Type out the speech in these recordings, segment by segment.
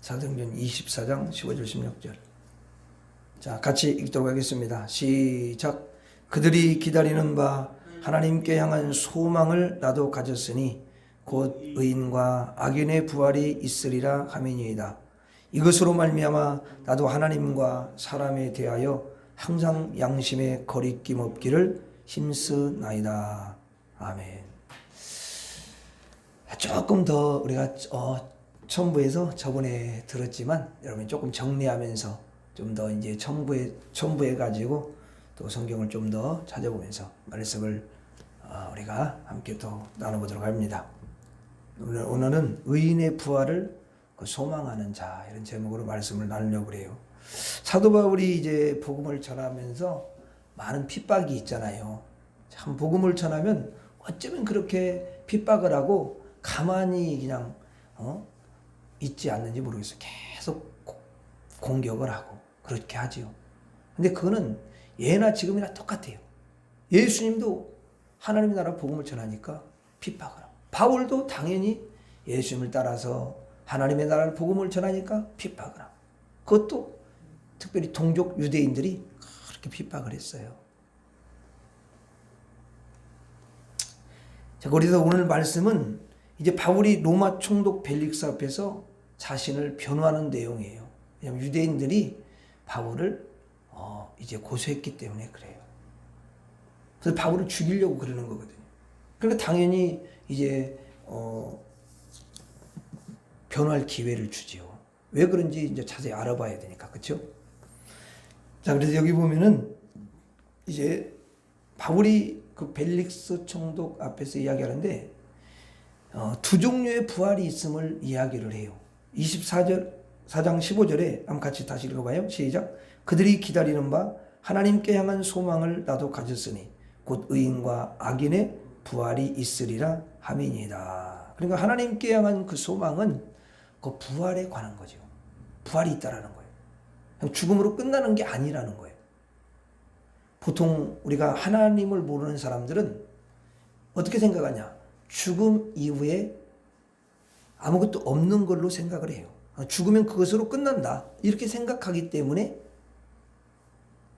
사도행전 24장 15절 16절. 자, 같이 읽도록 하겠습니다. 시작. 그들이 기다리는 바 하나님께 향한 소망을 나도 가졌으니 곧 의인과 악인의 부활이 있으리라 하매니이다. 이것으로 말미암아 나도 하나님과 사람에 대하여 항상 양심에 거리낌 없기를 힘쓰나이다. 아멘. 조금 더 우리가 첨부해서 저번에 들었지만 여러분 조금 정리하면서 좀 더 이제 첨부해 가지고 또 성경을 좀 더 찾아보면서 말씀을 우리가 함께 또 나눠보도록 합니다. 오늘은 의인의 부활을 소망하는 자, 이런 제목으로 말씀을 나누려고 그래요. 사도 바울이 이제 복음을 전하면서 많은 핍박이 있잖아요. 참 복음을 전하면 어쩌면 그렇게 핍박을 하고 가만히 그냥 있지 않는지 모르겠어요. 계속 공격을 하고 그렇게 하지요. 근데 그거는 예나 지금이나 똑같아요. 예수님도 하나님의 나라 복음을 전하니까 핍박을 하고, 바울도 당연히 예수님을 따라서 하나님의 나라를 복음을 전하니까 핍박을 하고, 그것도 특별히 동족 유대인들이 그렇게 핍박을 했어요. 자, 그래서 오늘 말씀은 이제 바울이 로마 총독 벨릭스 앞에서 자신을 변호하는 내용이에요. 왜냐하면 유대인들이 바울을 이제 고소했기 때문에 그래요. 그래서 바울을 죽이려고 그러는 거거든요. 그러니까 당연히 이제 변호할 기회를 주지요. 왜 그런지 이제 자세히 알아봐야 되니까, 그렇죠? 자, 그래서 여기 보면은 이제 바울이 그 벨릭스 총독 앞에서 이야기하는데 두 종류의 부활이 있음을 이야기를 해요. 24장 15절에 한번 같이 다시 읽어봐요. 시작. 그들이 기다리는 바 하나님께 향한 소망을 나도 가졌으니 곧 의인과 악인의 부활이 있으리라 하매니이다. 그러니까 하나님께 향한 그 소망은 그 부활에 관한 거죠. 부활이 있다라는 거예요. 그냥 죽음으로 끝나는 게 아니라는 거예요. 보통 우리가 하나님을 모르는 사람들은 어떻게 생각하냐? 죽음 이후에 아무것도 없는 걸로 생각을 해요. 죽으면 그것으로 끝난다, 이렇게 생각하기 때문에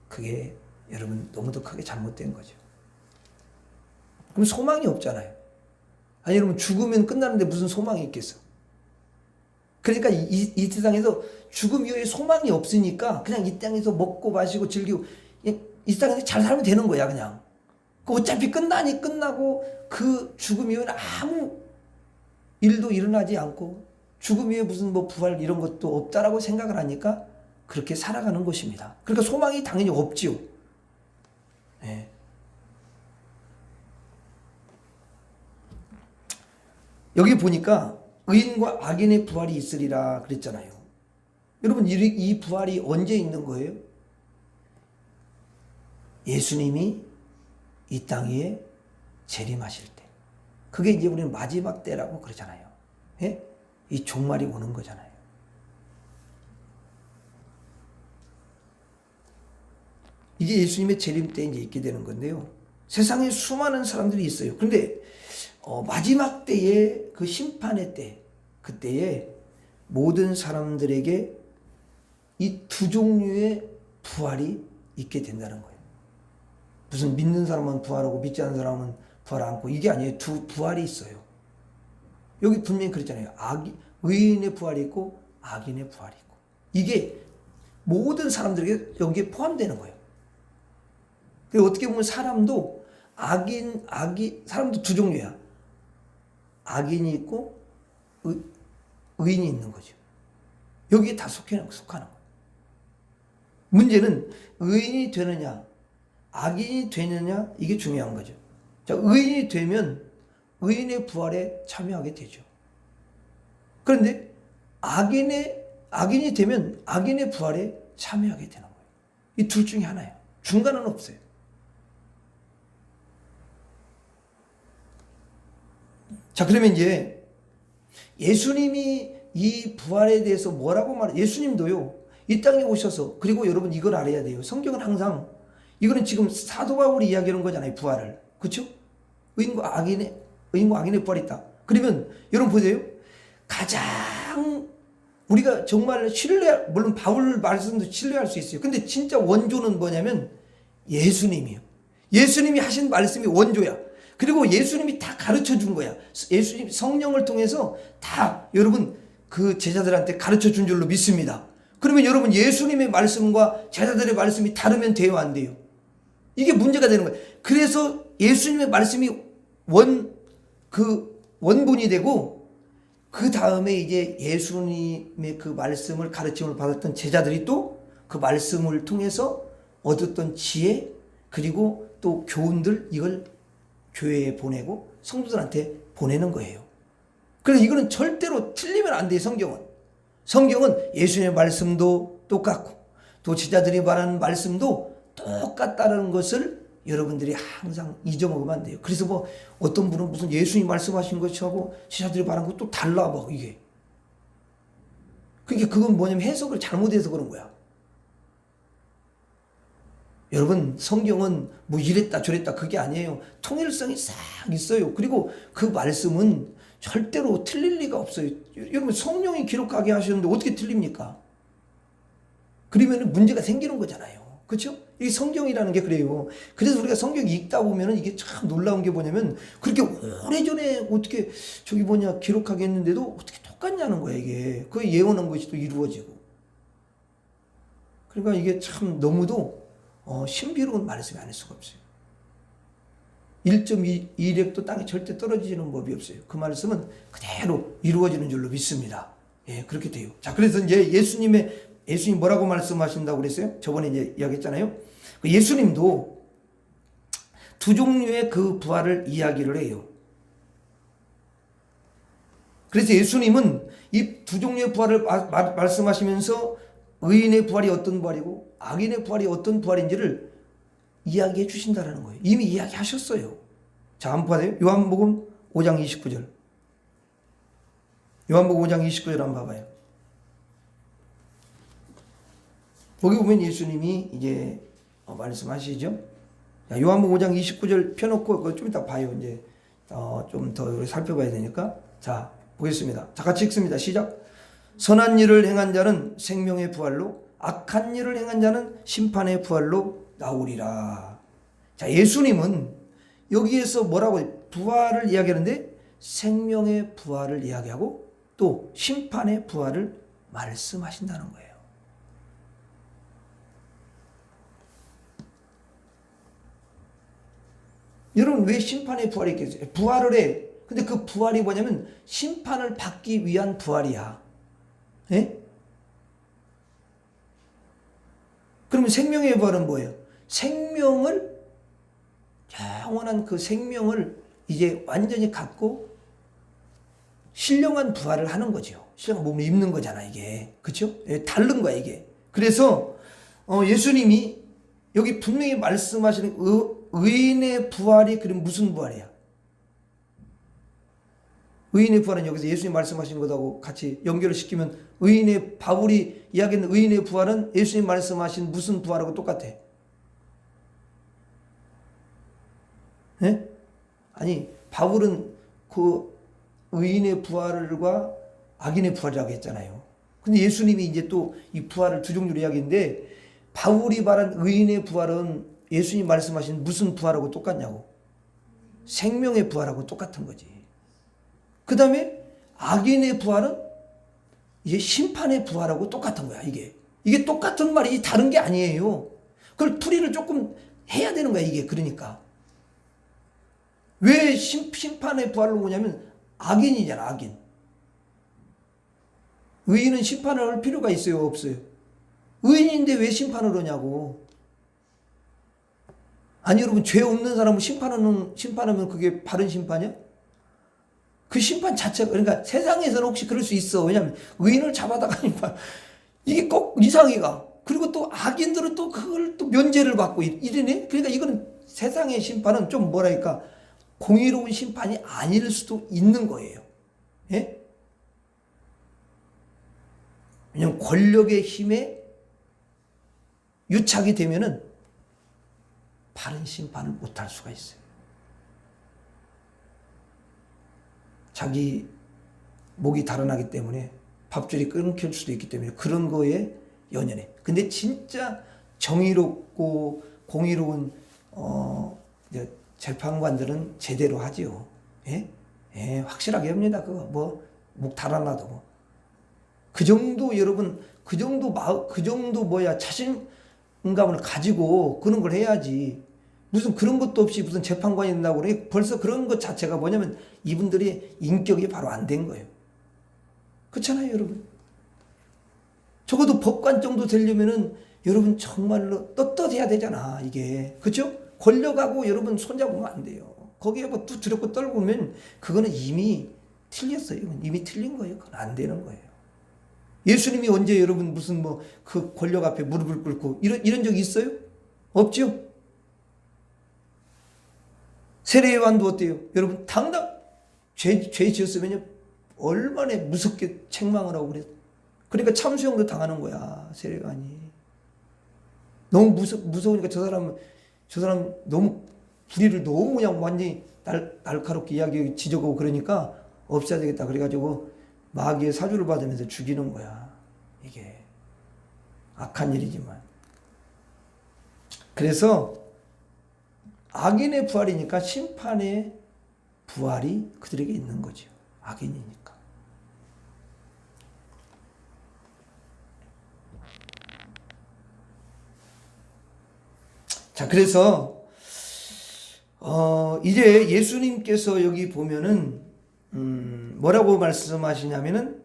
그게 여러분 너무도 크게 잘못된 거죠. 그럼 소망이 없잖아요. 아니 여러분, 죽으면 끝나는데 무슨 소망이 있겠어? 그러니까 이 세상에서 죽음 이후에 소망이 없으니까 그냥 이 땅에서 먹고 마시고 즐기고 이 땅에서 잘 살면 되는 거야. 그냥 어차피 끝나고 그 죽음 이후에는 아무 일도 일어나지 않고 죽음 이후에 무슨 뭐 부활 이런 것도 없다라고 생각을 하니까 그렇게 살아가는 것입니다. 그러니까 소망이 당연히 없지요. 네. 여기 보니까 의인과 악인의 부활이 있으리라 그랬잖아요. 여러분, 이 부활이 언제 있는 거예요? 예수님이 이 땅 위에 재림하실 때. 그게 이제 우리는 마지막 때라고 그러잖아요. 예? 이 종말이 오는 거잖아요. 이게 예수님의 재림 때 이제 있게 되는 건데요. 세상에 수많은 사람들이 있어요. 그런데 마지막 때의 그 심판의 때, 그때에 모든 사람들에게 이 두 종류의 부활이 있게 된다는 거예요. 무슨 믿는 사람은 부활하고 믿지 않는 사람은 부활 않고, 이게 아니에요. 두 부활이 있어요. 여기 분명히 그랬잖아요. 의인의 부활이 있고 악인의 부활이 있고, 이게 모든 사람들에게 여기에 포함되는 거예요. 그리고 어떻게 보면 사람도 사람도 두 종류야. 악인이 있고 의인이 있는 거죠. 여기에 다 속하는 거예요. 문제는 의인이 되느냐 악인이 되느냐, 이게 중요한 거죠. 자, 의인이 되면 의인의 부활에 참여하게 되죠. 그런데 악인이 되면 악인의 부활에 참여하게 되는 거예요. 이 둘 중에 하나예요. 중간은 없어요. 자, 그러면 이제 예수님이 이 부활에 대해서 뭐라고 예수님도요, 이 땅에 오셔서, 그리고 여러분 이걸 알아야 돼요. 성경은 항상, 이거는 지금 사도 바울이 이야기하는 거잖아요. 부활을. 그렇죠? 의인과 악인의 부활이 있다. 그러면 여러분 보세요. 가장 우리가 정말 물론 바울 말씀도 신뢰할 수 있어요. 근데 진짜 원조는 뭐냐면 예수님이요. 예수님이 하신 말씀이 원조야. 그리고 예수님이 다 가르쳐 준 거야. 예수님 성령을 통해서 다 여러분 그 제자들한테 가르쳐 준 줄로 믿습니다. 그러면 여러분 예수님의 말씀과 제자들의 말씀이 다르면 돼요, 안 돼요? 이게 문제가 되는 거예요. 그래서 예수님의 말씀이 원본이 되고 그 다음에 이제 예수님의 그 말씀을 가르침을 받았던 제자들이 또 그 말씀을 통해서 얻었던 지혜 그리고 또 교훈들 이걸 교회에 보내고 성도들한테 보내는 거예요. 그래서 이거는 절대로 틀리면 안 돼요. 성경은 예수님의 말씀도 똑같고 또 제자들이 말하는 말씀도 똑같다는 것을 여러분들이 항상 잊어먹으면 안 돼요. 그래서 뭐 어떤 분은 무슨 예수님 말씀하신 것하고 제자들이 말한 것도 달라 막 이게. 그러니까 그건 뭐냐면 해석을 잘못해서 그런 거야. 여러분 성경은 뭐 이랬다 저랬다 그게 아니에요. 통일성이 싹 있어요. 그리고 그 말씀은 절대로 틀릴 리가 없어요. 여러분 성령이 기록하게 하셨는데 어떻게 틀립니까? 그러면 문제가 생기는 거잖아요. 그렇죠? 이 성경이라는 게 그래요. 그래서 우리가 성경 읽다 보면은 이게 참 놀라운 게 뭐냐면 그렇게 오래전에 어떻게 기록하게 했는데도 어떻게 똑같냐는 거야 이게. 그 예언한 것이 또 이루어지고. 그러니까 이게 참 너무도 신비로운 말씀이 아닐 수가 없어요. 1.2렉도 땅에 절대 떨어지는 법이 없어요. 그 말씀은 그대로 이루어지는 줄로 믿습니다. 예, 그렇게 돼요. 자, 그래서 이제 예수님 뭐라고 말씀하신다고 그랬어요? 저번에 이제 이야기했잖아요. 예수님도 두 종류의 그 부활을 이야기를 해요. 그래서 예수님은 이 두 종류의 부활을 말씀하시면서 의인의 부활이 어떤 부활이고 악인의 부활이 어떤 부활인지를 이야기해 주신다는 거예요. 이미 이야기하셨어요. 자, 한번 봐요. 요한복음 5장 29절. 요한복음 5장 29절 한번 봐봐요. 거기 보면 예수님이 이제 말씀하시죠. 자, 요한복음 5장 29절 펴놓고 좀 이따 봐요. 이제 좀 더 살펴봐야 되니까. 자, 보겠습니다. 자, 같이 읽습니다. 시작. 선한 일을 행한 자는 생명의 부활로 악한 일을 행한 자는 심판의 부활로 나오리라. 자, 예수님은 여기에서 뭐라고 해요? 부활을 이야기하는데 생명의 부활을 이야기하고 또 심판의 부활을 말씀하신다는 거예요. 여러분 왜 심판의 부활이 있겠어요? 부활을 해. 근데 그 부활이 뭐냐면 심판을 받기 위한 부활이야. 예? 그러면 생명의 부활은 뭐예요? 영원한 그 생명을 이제 완전히 갖고 신령한 부활을 하는 거죠. 신령한 몸을 입는 거잖아, 이게. 그쵸? 예, 다른 거야, 이게. 그래서, 예수님이 여기 분명히 말씀하시는 의인의 부활이 그럼 무슨 부활이야? 의인의 부활은 여기서 예수님 말씀하신 것하고 같이 연결을 시키면 바울이 이야기하는 의인의 부활은 예수님 말씀하신 무슨 부활하고 똑같아? 네? 아니 바울은 그 의인의 부활과 악인의 부활이라고 했잖아요. 근데 예수님이 이제 또 이 부활을 두 종류로 이야기했는데 바울이 말한 의인의 부활은 예수님 말씀하신 무슨 부활하고 똑같냐고? 생명의 부활하고 똑같은 거지. 그 다음에 악인의 부활은 이제 심판의 부활하고 똑같은 거야, 이게. 이게 똑같은 말이 다른 게 아니에요. 그걸 풀이를 조금 해야 되는 거야, 이게. 그러니까. 왜 심판의 부활로 오냐면 악인이잖아, 악인. 의인은 심판을 할 필요가 있어요, 없어요? 의인인데 왜 심판을 하냐고. 아니, 여러분, 죄 없는 사람을 심판하면 그게 바른 심판이야? 그 심판 자체가, 그러니까 세상에서는 혹시 그럴 수 있어. 왜냐면 의인을 잡아다가니까 이게 꼭 이상해가. 그리고 또 악인들은 또 그걸 또 면제를 받고 이러네. 그러니까 이거는 세상의 심판은 좀 뭐랄까 공의로운 심판이 아닐 수도 있는 거예요. 예? 왜냐면 권력의 힘에 유착이 되면은 바른 심판을 못할 수가 있어요. 자기 목이 달아나기 때문에 밥줄이 끊길 수도 있기 때문에 그런 거에 연연해. 근데 진짜 정의롭고 공의로운 이제 재판관들은 제대로 하지요. 예? 예, 확실하게 합니다. 그거 목 달아놔도 그 정도 여러분 그 정도 자신감을 가지고 그런 걸 해야지. 무슨 그런 것도 없이 무슨 재판관이 된다고 그래. 벌써 그런 것 자체가 뭐냐면 이분들의 인격이 바로 안 된 거예요. 그렇잖아요, 여러분. 적어도 법관 정도 되려면은 여러분 정말로 떳떳해야 되잖아, 이게. 그렇죠? 권력하고 여러분 손잡으면 안 돼요. 거기에 뭐 두렵고 떨구면 그거는 이미 틀렸어요. 이미 틀린 거예요. 그건 안 되는 거예요. 예수님이 언제 여러분 무슨 그 권력 앞에 무릎을 꿇고 이런 적 있어요? 없죠? 세례 요한도 어때요? 여러분 당당 죄 지었으면요 얼마나 무섭게 책망을 하고 그랬어. 그러니까 참수형도 당하는 거야, 세례 요한이. 너무 무서우니까 저 사람 너무 불의를 너무 그냥 완전히 날카롭게 이야기 지적하고 그러니까 없애야 되겠다. 그래가지고 마귀의 사주를 받으면서 죽이는 거야. 이게 악한 일이지만. 그래서 악인의 부활이니까 심판의 부활이 그들에게 있는 거죠. 악인이니까. 자, 그래서 이제 예수님께서 여기 보면은 뭐라고 말씀하시냐면은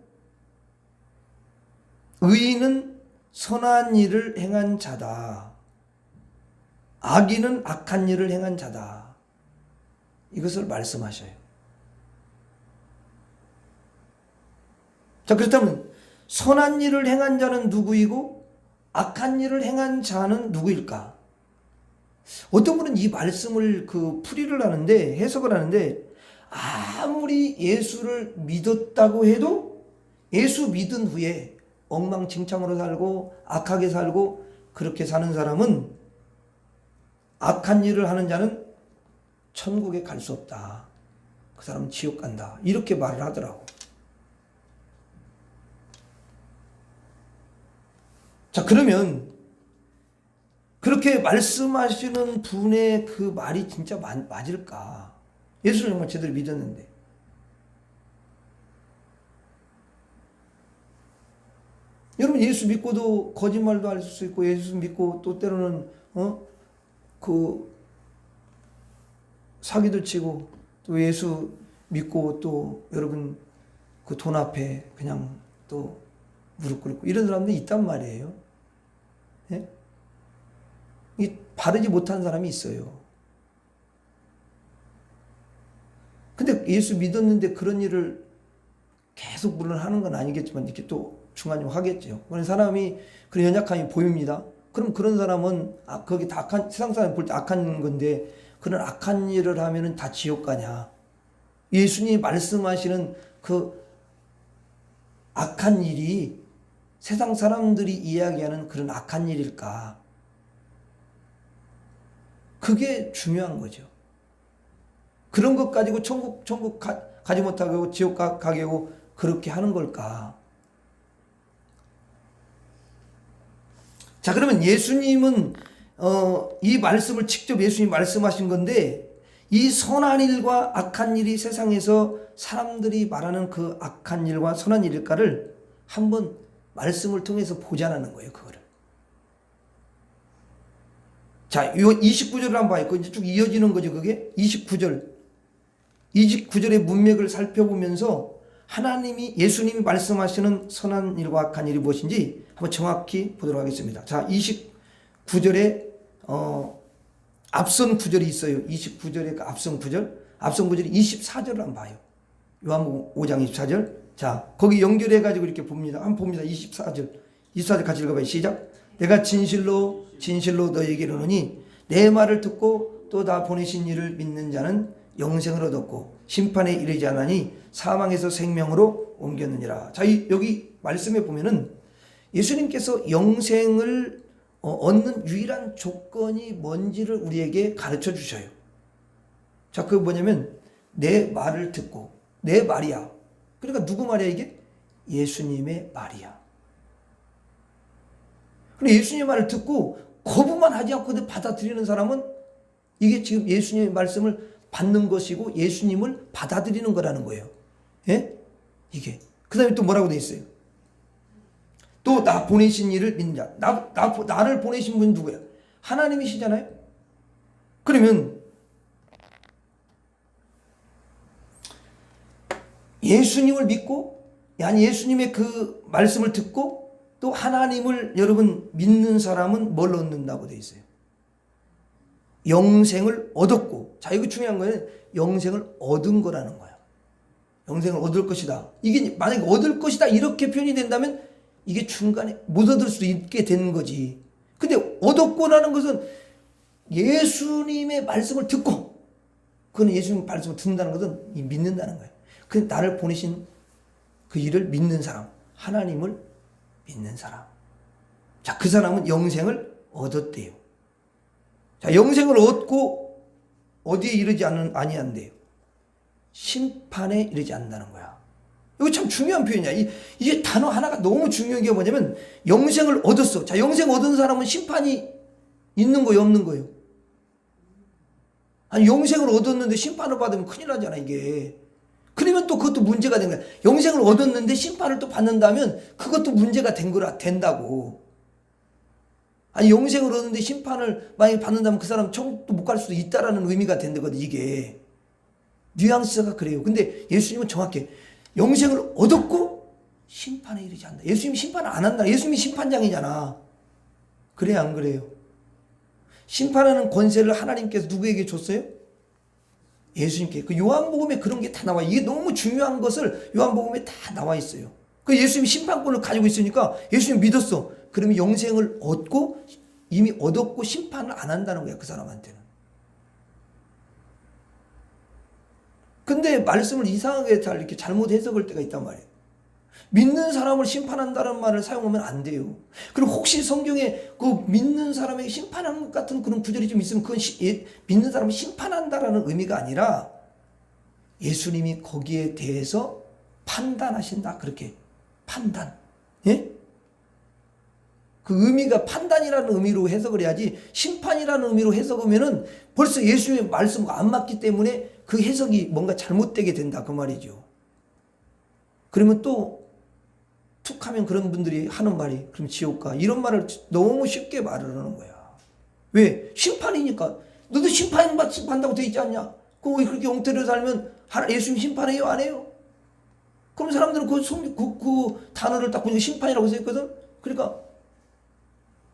의인은 선한 일을 행한 자다. 악인은 악한 일을 행한 자다. 이것을 말씀하셔요. 자, 그렇다면 선한 일을 행한 자는 누구이고 악한 일을 행한 자는 누구일까? 어떤 분은 이 말씀을 풀이를 하는데, 해석을 하는데, 아무리 예수를 믿었다고 해도 예수 믿은 후에 엉망진창으로 살고 악하게 살고 그렇게 사는 사람은, 악한 일을 하는 자는 천국에 갈 수 없다. 그 사람은 지옥 간다. 이렇게 말을 하더라고. 자, 그러면 그렇게 말씀하시는 분의 그 말이 진짜 맞을까? 예수를 정말 제대로 믿었는데. 여러분, 예수 믿고도 거짓말도 할 수 있고, 예수 믿고 또 때로는 사기도 치고, 또 예수 믿고 또 여러분 그 돈 앞에 그냥 또 무릎 꿇고 이런 사람들이 있단 말이에요. 예? 이 바르지 못한 사람이 있어요. 근데 예수 믿었는데 그런 일을 계속 물론 하는 건 아니겠지만 이렇게 또 중간중간 하겠죠. 그런 사람이 그런 연약함이 보입니다. 그럼 그런 사람은 거기 다 악한, 세상 사람이 볼 때 악한 건데 그런 악한 일을 하면은 다 지옥 가냐? 예수님이 말씀하시는 그 악한 일이 세상 사람들이 이야기하는 그런 악한 일일까? 그게 중요한 거죠. 그런 것 가지고 천국 가지 못하고 지옥 가게 하고 그렇게 하는 걸까? 자, 그러면 예수님은 이 말씀을 직접 예수님이 말씀하신 건데, 이 선한 일과 악한 일이 세상에서 사람들이 말하는 그 악한 일과 선한 일일까를 한번 말씀을 통해서 보자는 거예요, 그거를. 자, 이 29절을 한번 봐요. 이제 쭉 이어지는 거죠, 그게. 29절의 문맥을 살펴보면서 예수님이 말씀하시는 선한 일과 악한 일이 무엇인지 한번 정확히 보도록 하겠습니다. 자, 29절에 앞선 구절이 있어요. 29절의 앞선 구절. 앞선 구절이 24절을 한번 봐요. 요한복음 5장 24절. 자, 거기 연결해가지고 이렇게 봅니다. 한번 봅니다. 24절 같이 읽어봐요. 시작. 내가 진실로 너희에게 이르노니 내 말을 듣고 또 나 보내신 이를 믿는 자는 영생을 얻었고 심판에 이르지 않으니 사망에서 생명으로 옮겼느니라. 자, 여기 말씀에 보면은 예수님께서 영생을 얻는 유일한 조건이 뭔지를 우리에게 가르쳐 주셔요. 자, 그게 뭐냐면 내 말을 듣고, 내 말이야. 그러니까 누구 말이야 이게? 예수님의 말이야. 근데 예수님의 말을 듣고 거부만 하지 않고 받아들이는 사람은 이게 지금 예수님의 말씀을 받는 것이고 예수님을 받아들이는 거라는 거예요. 예? 이게. 그 다음에 또 뭐라고 돼 있어요? 또 나 보내신 이를 믿는 자. 나를 보내신 분 누구야? 하나님이시잖아요? 그러면 예수님을 믿고, 아니 예수님의 그 말씀을 듣고 또 하나님을 여러분 믿는 사람은 뭘 얻는다고 돼 있어요? 영생을 얻었고. 자, 이거 중요한 거는 영생을 얻은 거라는 거야. 영생을 얻을 것이다. 이게 만약에 얻을 것이다 이렇게 표현이 된다면 이게 중간에 못 얻을 수도 있게 되는 거지. 근데 얻었고라는 것은 예수님의 말씀을 듣고, 그건 예수님 말씀을 듣는다는 것은 믿는다는 거예요. 그 나를 보내신 그 일을 믿는 사람, 하나님을 믿는 사람. 자, 그 사람은 영생을 얻었대요. 자, 영생을 얻고 어디에 이르지 아니한대요? 심판에 이르지 않는다는 거야. 이거 참 중요한 표현이야. 이게 단어 하나가 너무 중요한 게 뭐냐면 영생을 얻었어. 자, 영생 얻은 사람은 심판이 있는 거예요, 없는 거예요? 아니, 영생을 얻었는데 심판을 받으면 큰일 나잖아, 이게. 그러면 또 그것도 문제가 된 거야. 영생을 얻었는데 심판을 또 받는다면 그것도 문제가 된다고. 아니, 영생을 얻었는데 심판을 만약에 받는다면 그 사람 천국도 못 갈 수도 있다라는 의미가 된다거든, 이게. 뉘앙스가 그래요. 근데 예수님은 정확해. 영생을 얻었고 심판에 이르지 않는다. 예수님이 심판을 안 한다. 예수님이 심판장이잖아. 그래요, 안 그래요? 심판하는 권세를 하나님께서 누구에게 줬어요? 예수님께. 그 요한복음에 그런 게 다 나와. 이게 너무 중요한 것을 요한복음에 다 나와 있어요. 그 예수님이 심판권을 가지고 있으니까 예수님 믿었어. 그러면 영생을 얻고 이미 얻었고 심판을 안 한다는 거야, 그 사람한테는. 근데 말씀을 이상하게 이렇게 잘못 해석할 때가 있단 말이에요. 믿는 사람을 심판한다는 말을 사용하면 안 돼요. 그리고 혹시 성경에 그 믿는 사람에게 심판하는 것 같은 그런 구절이 좀 있으면 그건 믿는 사람을 심판한다라는 의미가 아니라 예수님이 거기에 대해서 판단하신다. 그렇게. 판단. 예? 그 의미가 판단이라는 의미로 해석을 해야지 심판이라는 의미로 해석하면은 벌써 예수님의 말씀과 안 맞기 때문에 그 해석이 뭔가 잘못되게 된다. 그 말이죠. 그러면 또 툭 하면 그런 분들이 하는 말이 그럼 지옥 가. 이런 말을 너무 쉽게 말을 하는 거야. 왜? 심판이니까. 너도 심판한다고 돼 있지 않냐? 왜 그렇게 엉터리로 살면 예수님 심판해요? 안 해요? 그럼 사람들은 그 단어를 딱 보니까 심판이라고 써있거든? 그러니까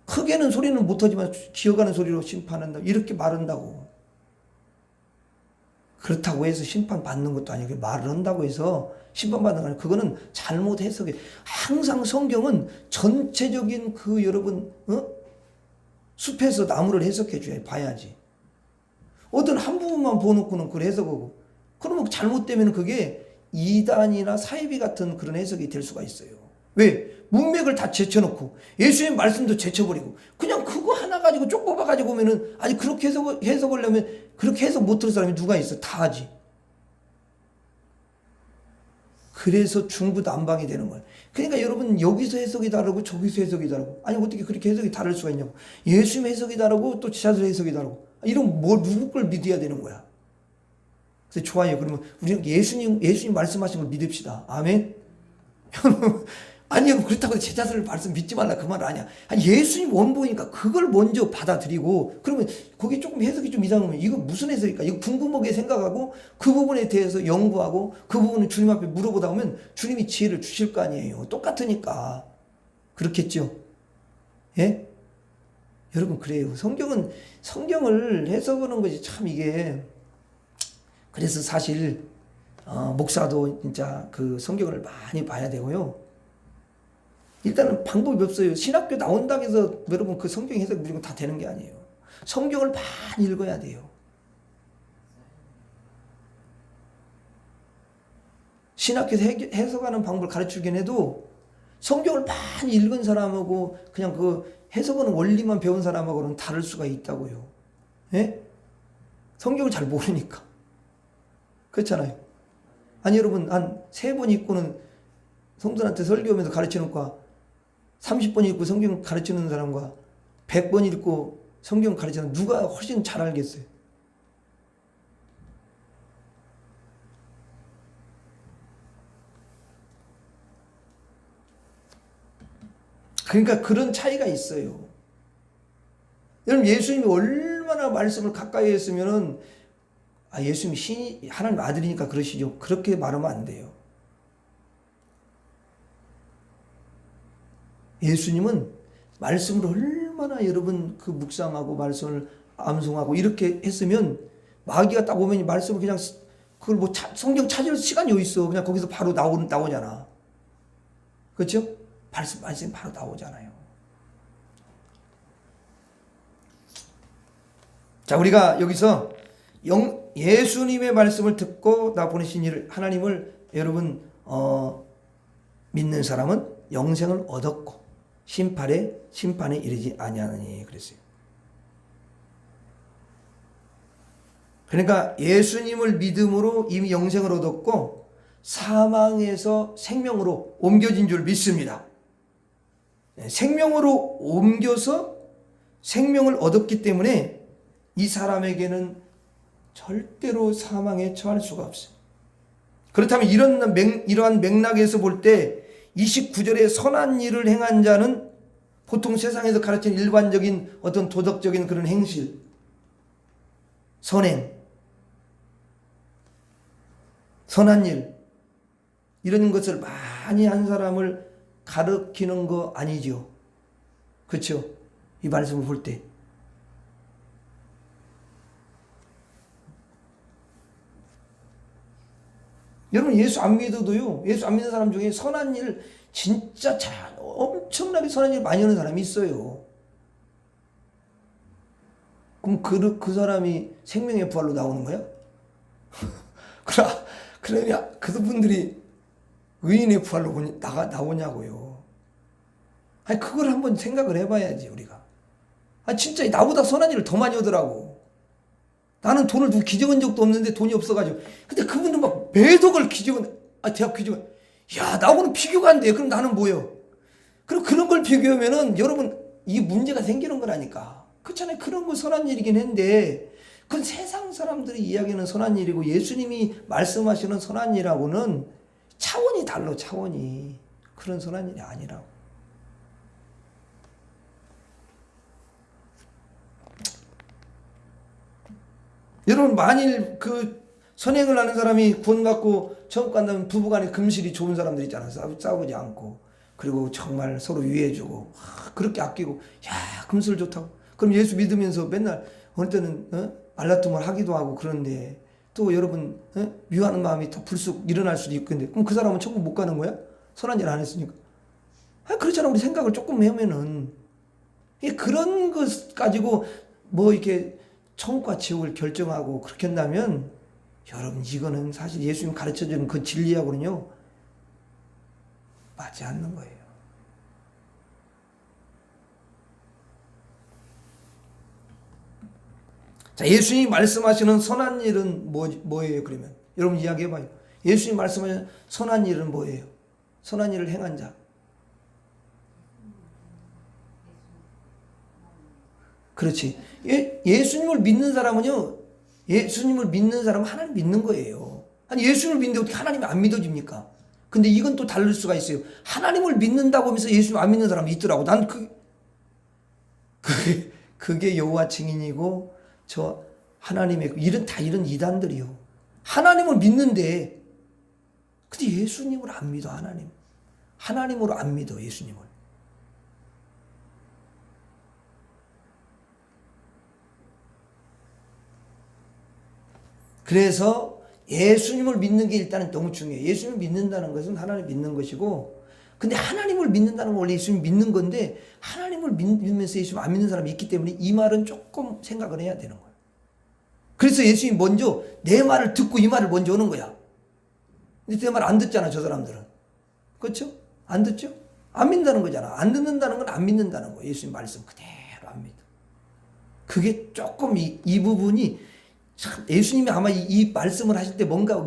크게는 소리는 못하지만 기어가는 소리로 심판한다. 이렇게 말한다고. 그렇다고 해서 심판받는 것도 아니고 말을 한다고 해서 심판받는 거 아니고 그거는 잘못 해석해. 항상 성경은 전체적인 그 여러분 숲에서 나무를 해석해 줘야 봐야지. 어떤 한 부분만 보놓고는 그걸 해석하고 그러면 잘못되면 그게 이단이나 사이비 같은 그런 해석이 될 수가 있어요. 왜? 문맥을 다 제쳐놓고 예수님 말씀도 제쳐버리고 그냥 그거 하나 가지고 쪽 뽑아가지고 오면은 아니 그렇게 해석하려면 그렇게 해석 못 들은 사람이 누가 있어? 다 하지. 그래서 중구난방이 되는 거예요. 그러니까 여러분 여기서 해석이 다르고 저기서 해석이 다르고 아니 어떻게 그렇게 해석이 다를 수가 있냐고. 예수님 해석이 다르고 또 지자들 해석이 다르고 이런 누구 걸 믿어야 되는 거야. 그래서 좋아요. 그러면 우리는 예수님 말씀하신 걸 믿읍시다. 아멘. 아니요, 그렇다고 제자들 말씀 믿지 말라 그 말 아니야. 아니, 예수님 원본이니까 그걸 먼저 받아들이고 그러면 거기 조금 해석이 좀 이상하면 이거 무슨 해석일까? 이거 궁금하게 생각하고 그 부분에 대해서 연구하고 그 부분을 주님 앞에 물어보다 보면 주님이 지혜를 주실 거 아니에요. 똑같으니까. 그렇겠죠? 예? 여러분 그래요. 성경을 해석하는 것이 참 이게 그래서 사실 목사도 진짜 그 성경을 많이 봐야 되고요. 일단은 방법이 없어요. 신학교 나온다고 해서 여러분 그 성경 해석 무조건 다 되는 게 아니에요. 성경을 많이 읽어야 돼요. 신학교에서 해석하는 방법을 가르치긴 해도 성경을 많이 읽은 사람하고 그냥 그 해석하는 원리만 배운 사람하고는 다를 수가 있다고요. 예? 성경을 잘 모르니까. 그렇잖아요. 아니 여러분 한 3번 읽고는 성도한테 설교하면서 가르치는 과 30번 읽고 성경 가르치는 사람과 100번 읽고 성경 가르치는 누가 훨씬 잘 알겠어요? 그러니까 그런 차이가 있어요. 여러분 예수님이 얼마나 말씀을 가까이 했으면은 예수님이 신이 하나님 아들이니까 그러시죠. 그렇게 말하면 안 돼요. 예수님은 말씀을 얼마나 여러분 그 묵상하고 말씀을 암송하고 이렇게 했으면 마귀가 딱 오면 말씀을 그냥 그걸 뭐 성경 찾을 시간이 어디 있어. 그냥 거기서 바로 나오잖아. 그렇죠? 말씀이 바로 나오잖아요. 자, 우리가 여기서 예수님의 말씀을 듣고 나 보내신 이를 하나님을 여러분 믿는 사람은 영생을 얻었고 심판에 이르지 아니하느니 그랬어요. 그러니까 예수님을 믿음으로 이미 영생을 얻었고 사망에서 생명으로 옮겨진 줄 믿습니다. 생명으로 옮겨서 생명을 얻었기 때문에 이 사람에게는 절대로 사망에 처할 수가 없어요. 그렇다면 이러한 맥락에서 볼 때 29절에 선한 일을 행한 자는 보통 세상에서 가르치는 일반적인 어떤 도덕적인 그런 행실, 선행, 선한 일 이런 것을 많이 한 사람을 가르치는 거 아니죠. 그렇죠? 이 말씀을 볼 때. 여러분 예수 안 믿어도요. 예수 안 믿는 사람 중에 선한 일 진짜 엄청나게 선한 일 많이 하는 사람이 있어요. 그럼 그 사람이 생명의 부활로 나오는 거야? 그러냐 그분들이 의인의 부활로 나오냐고요. 아니 그걸 한번 생각을 해봐야지 우리가. 진짜 나보다 선한 일을 더 많이 하더라고. 나는 돈을 두고 기증한 적도 없는데 돈이 없어가지고. 근데 그분은 막 매덕을 대학 기증을. 야, 나하고는 비교가 안 돼. 그럼 나는 뭐예요? 그럼 그런 걸 비교하면은 여러분, 이게 문제가 생기는 거라니까. 그렇잖아요. 그런 거 선한 일이긴 한데, 그건 세상 사람들이 이야기하는 선한 일이고 예수님이 말씀하시는 선한 일하고는 차원이 달라, 차원이. 그런 선한 일이 아니라고. 여러분 만일 그 선행을 하는 사람이 구원받고 천국 간다면 부부간에 금실이 좋은 사람들 있잖아. 싸우지 않고 그리고 정말 서로 위해주고 그렇게 아끼고 야 금술 좋다고. 그럼 예수 믿으면서 맨날 어느 때는 말다툼을 하기도 하고 그런데 또 여러분 미워하는 마음이 더 불쑥 일어날 수도 있겠는데 그럼 그 사람은 천국 못 가는 거야? 선한 일 안 했으니까. 그렇잖아. 우리 생각을 조금 해면은 그런 것 가지고 뭐 이렇게 천국과 지옥을 결정하고 그렇게 한다면 여러분 이거는 사실 예수님 가르쳐주는 그 진리하고는요 맞지 않는 거예요. 자, 예수님이 말씀하시는 선한 일은 뭐예요 그러면? 여러분 이야기해봐요. 예수님이 말씀하시는 선한 일은 뭐예요? 선한 일을 행한 자. 그렇지. 예수님을 믿는 사람은요, 예수님을 믿는 사람은 하나님 믿는 거예요. 아니, 예수님을 믿는데 어떻게 하나님이 안 믿어집니까? 근데 이건 또 다를 수가 있어요. 하나님을 믿는다고 하면서 예수님 안 믿는 사람이 있더라고. 난 그게 여호와 증인이고, 저 하나님의, 이런 이단들이요. 하나님을 믿는데, 근데 예수님을 안 믿어, 하나님으로 안 믿어, 예수님을. 그래서 예수님을 믿는 게 일단은 너무 중요해요. 예수님을 믿는다는 것은 하나님을 믿는 것이고, 근데 하나님을 믿는다는 건 원래 예수님 믿는 건데, 하나님을 믿으면서 예수님 안 믿는 사람이 있기 때문에 이 말은 조금 생각을 해야 되는 거예요. 그래서 예수님이 먼저 내 말을 듣고 이 말을 먼저 하는 거야. 근데 내 말 안 듣잖아, 저 사람들은. 그렇죠? 안 듣죠? 안 믿는다는 거잖아. 안 듣는다는 건 안 믿는다는 거예요. 예수님 말씀 그대로 안 믿어. 그게 조금 이 부분이 참 예수님이 아마 이 말씀을 하실 때 뭔가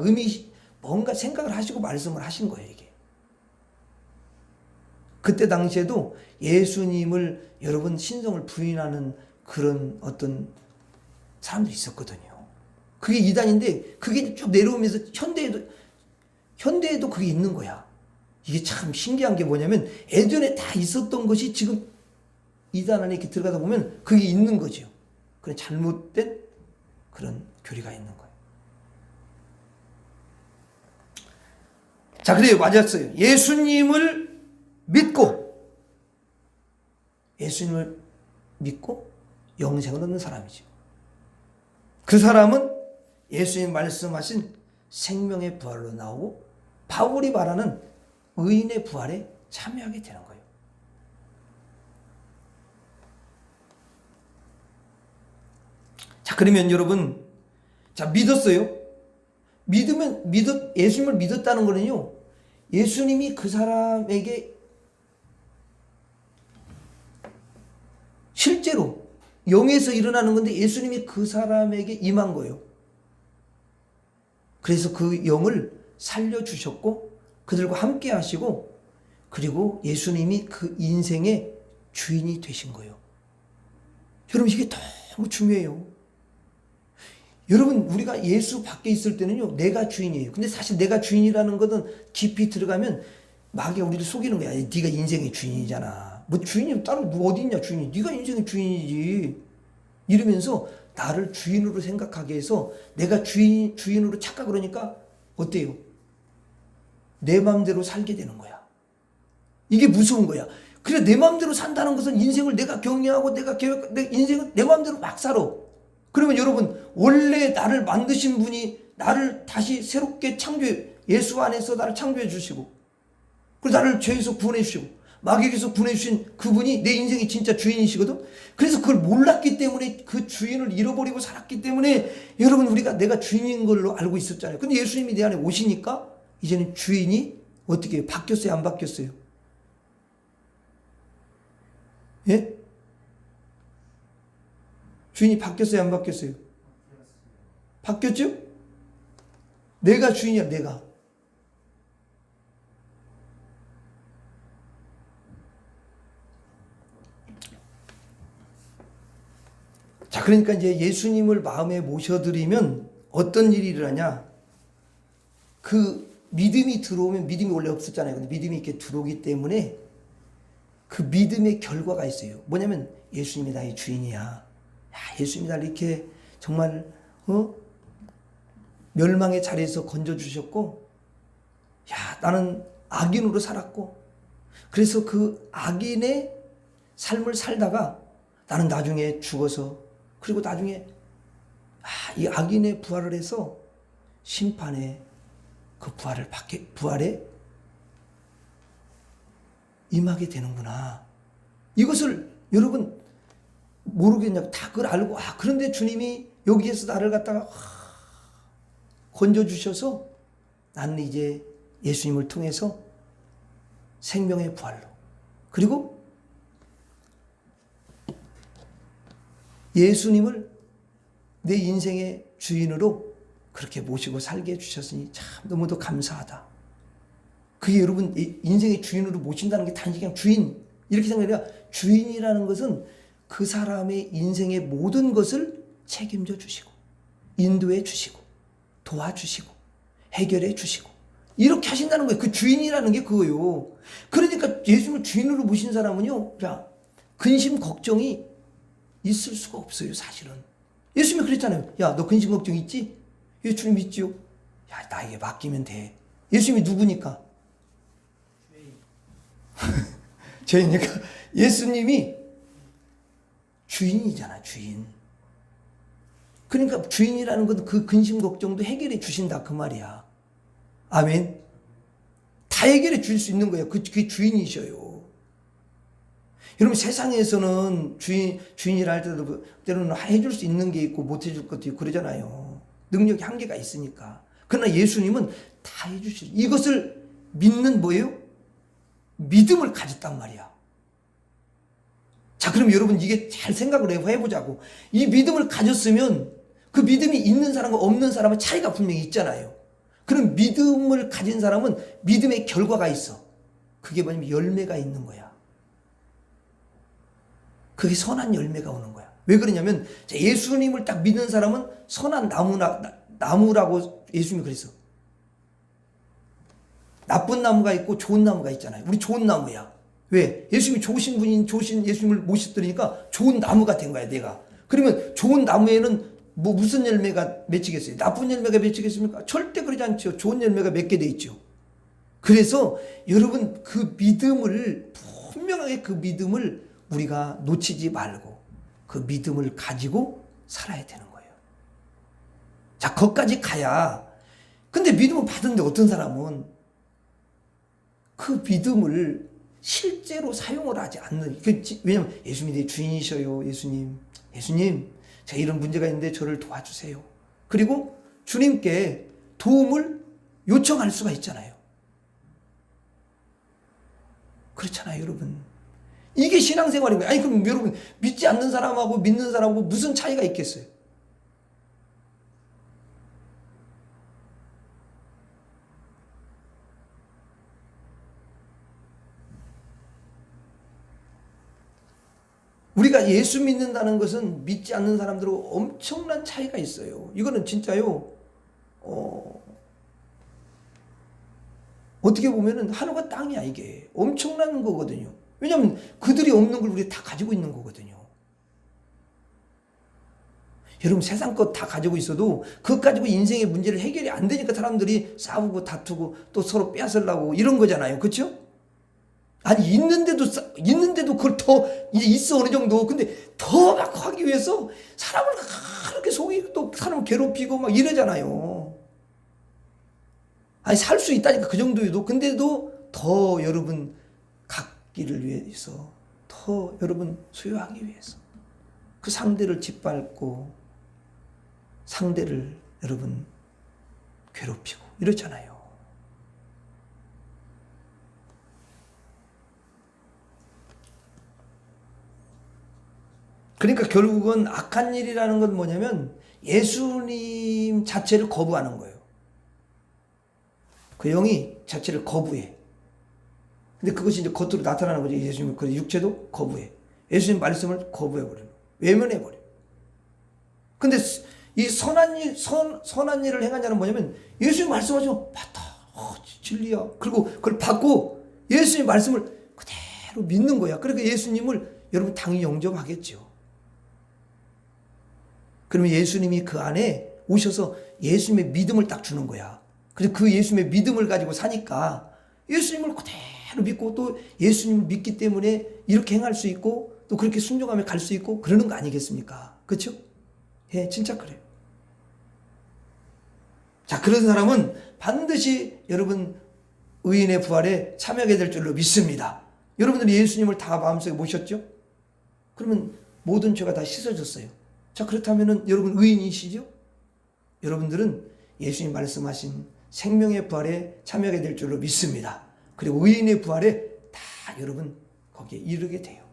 생각을 하시고 말씀을 하신 거예요, 이게. 그때 당시에도 예수님을 여러분 신성을 부인하는 그런 어떤 사람들이 있었거든요. 그게 이단인데 그게 쭉 내려오면서 현대에도 그게 있는 거야. 이게 참 신기한 게 뭐냐면 예전에 다 있었던 것이 지금 이단 안에 이렇게 들어가다 보면 그게 있는 거죠. 그런 잘못된 그런 교리가 있는 거예요. 자, 그래요. 맞았어요. 예수님을 믿고 영생을 얻는 사람이죠. 그 사람은 예수님 말씀하신 생명의 부활로 나오고 바울이 말하는 의인의 부활에 참여하게 되는 거예요. 자, 그러면 여러분, 자, 믿었어요. 예수님을 믿었다는 거는요, 예수님이 그 사람에게 실제로 영에서 일어나는 건데 예수님이 그 사람에게 임한 거예요. 그래서 그 영을 살려주셨고 그들과 함께 하시고 그리고 예수님이 그 인생의 주인이 되신 거예요. 여러분, 이게 너무 중요해요. 여러분, 우리가 예수 밖에 있을 때는요, 내가 주인이에요. 근데 사실 내가 주인이라는 것은 깊이 들어가면 마귀가 우리를 속이는 거야. 네가 인생의 주인이잖아. 뭐 주인이 따로 누가 어디 있냐, 주인이. 네가 인생의 주인이지. 이러면서 나를 주인으로 생각하게 해서 내가 주인으로 착각을 하니까 어때요? 내 마음대로 살게 되는 거야. 이게 무서운 거야. 그래, 내 마음대로 산다는 것은 인생을 내가 경영하고 내 인생을 내 마음대로 막 살아. 그러면 여러분, 원래 나를 만드신 분이 나를 다시 새롭게 예수 안에서 나를 창조해 주시고, 그리고 나를 죄에서 구원해 주시고, 마귀에게서 구원해 주신 그분이 내 인생의 진짜 주인이시거든. 그래서 그걸 몰랐기 때문에 그 주인을 잃어버리고 살았기 때문에 여러분, 내가 주인인 걸로 알고 있었잖아요. 근데 예수님이 내 안에 오시니까 이제는 주인이 어떻게 해요? 바뀌었어요? 안 바뀌었어요? 예? 주인이 바뀌었어요? 안 바뀌었어요? 바뀌었죠? 내가 주인이야, 내가. 자, 그러니까 이제 예수님을 마음에 모셔드리면 어떤 일이 일어나냐? 그 믿음이 들어오면, 믿음이 원래 없었잖아요. 근데 믿음이 이렇게 들어오기 때문에 그 믿음의 결과가 있어요. 뭐냐면 예수님이 나의 주인이야. 야, 예수님이 나를 이렇게 정말 멸망의 자리에서 건져주셨고, 야, 나는 악인으로 살았고, 그래서 그 악인의 삶을 살다가 나는 나중에 죽어서, 그리고 나중에 이 악인의 부활을 해서 심판에 그 부활에 임하게 되는구나. 이것을 여러분 모르겠냐고. 다 그걸 알고, 그런데 주님이 여기에서 나를 갖다가 건져주셔서 나는 이제 예수님을 통해서 생명의 부활로, 그리고 예수님을 내 인생의 주인으로 그렇게 모시고 살게 해주셨으니 참 너무도 감사하다. 그게 여러분, 인생의 주인으로 모신다는 게 단지 그냥 주인 이렇게 생각해야, 주인이라는 것은 그 사람의 인생의 모든 것을 책임져 주시고 인도해 주시고 도와주시고 해결해 주시고 이렇게 하신다는 거예요. 그 주인이라는 게 그거예요. 그러니까 예수님을 주인으로 모신 사람은요, 근심 걱정이 있을 수가 없어요. 사실은 예수님이 그랬잖아요. 야, 너 근심 걱정 있지? 예수님 있지요? 야, 나에게 맡기면 돼. 예수님이 누구니까? 죄이니까. 예수님이 주인이잖아, 주인. 그러니까 주인이라는 건 그 근심 걱정도 해결해 주신다, 그 말이야. 아멘. 다 해결해 줄 수 있는 거예요. 그게 주인이셔요. 여러분, 세상에서는 주인이라 할 때도 때로는 해줄 수 있는 게 있고 못 해줄 것도 있고 그러잖아요. 능력이 한계가 있으니까. 그러나 예수님은 다 해주시죠. 이것을 믿는 뭐예요? 믿음을 가졌단 말이야. 자, 그럼 여러분, 이게 잘 생각을 해보자고. 이 믿음을 가졌으면 그 믿음이 있는 사람과 없는 사람은 차이가 분명히 있잖아요. 그럼 믿음을 가진 사람은 믿음의 결과가 있어. 그게 뭐냐면 열매가 있는 거야. 그게 선한 열매가 오는 거야. 왜 그러냐면 예수님을 딱 믿는 사람은 선한 나무라고 예수님이 그랬어. 나쁜 나무가 있고 좋은 나무가 있잖아요. 우리 좋은 나무야. 왜? 예수님이 좋으신 분인 좋으신 예수님을 모셨더니까 좋은 나무가 된 거야, 내가. 그러면 좋은 나무에는 무슨 열매가 맺히겠어요? 나쁜 열매가 맺히겠습니까? 절대 그러지 않죠. 좋은 열매가 맺게 돼 있죠. 그래서 여러분 그 믿음을 분명하게 그 믿음을 우리가 놓치지 말고 그 믿음을 가지고 살아야 되는 거예요. 자, 거기까지 가야. 근데 믿음을 받은데 어떤 사람은 그 믿음을 실제로 사용을 하지 않는. 왜냐면 예수님이 내 주인이셔요. 예수님 제가 이런 문제가 있는데 저를 도와주세요. 그리고 주님께 도움을 요청할 수가 있잖아요. 그렇잖아요, 여러분. 이게 신앙생활입니다. 아니, 그럼 여러분, 믿지 않는 사람하고 믿는 사람하고 무슨 차이가 있겠어요? 우리가 예수 믿는다는 것은 믿지 않는 사람들하고 엄청난 차이가 있어요. 이거는 진짜요, 어떻게 보면은 하늘과 땅이야, 이게. 엄청난 거거든요. 왜냐하면 그들이 없는 걸 우리가 다 가지고 있는 거거든요. 여러분, 세상 것 다 가지고 있어도 그것 가지고 인생의 문제를 해결이 안 되니까 사람들이 싸우고 다투고 또 서로 빼앗으려고 이런 거잖아요. 그렇죠? 아니, 있는데도 그걸 더 이제 있어, 어느 정도. 근데 더 막 하기 위해서 사람을 그렇게 속이고 또 사람을 괴롭히고 막 이러잖아요. 아니, 살 수 있다니까, 그 정도여도. 근데도 더 여러분 갖기를 위해서, 더 여러분 소유하기 위해서 그 상대를 짓밟고 상대를 여러분 괴롭히고 이렇잖아요. 그러니까 결국은 악한 일이라는 건 뭐냐면 예수님 자체를 거부하는 거예요. 그 영이 자체를 거부해. 근데 그것이 이제 겉으로 나타나는 거죠. 예수님 그 육체도 거부해. 예수님 말씀을 거부해버려요. 외면해버려요. 근데 이 선한 일을 행한 자는 뭐냐면 예수님 말씀하시면 맞다. 진리야. 그리고 그걸 받고 예수님 말씀을 그대로 믿는 거야. 그러니까 예수님을 여러분 당연히 영접하겠죠. 그러면 예수님이 그 안에 오셔서 예수님의 믿음을 딱 주는 거야. 그래서 그 예수님의 믿음을 가지고 사니까 예수님을 그대로 믿고 또 예수님을 믿기 때문에 이렇게 행할 수 있고 또 그렇게 순종하며 갈 수 있고 그러는 거 아니겠습니까? 그렇죠? 예, 진짜 그래요. 자, 그런 사람은 반드시 여러분 의인의 부활에 참여하게 될 줄로 믿습니다. 여러분들이 예수님을 다 마음속에 모셨죠? 그러면 모든 죄가 다 씻어졌어요. 자, 그렇다면 여러분 의인이시죠? 여러분들은 예수님 말씀하신 생명의 부활에 참여하게 될 줄로 믿습니다. 그리고 의인의 부활에 다 여러분 거기에 이르게 돼요.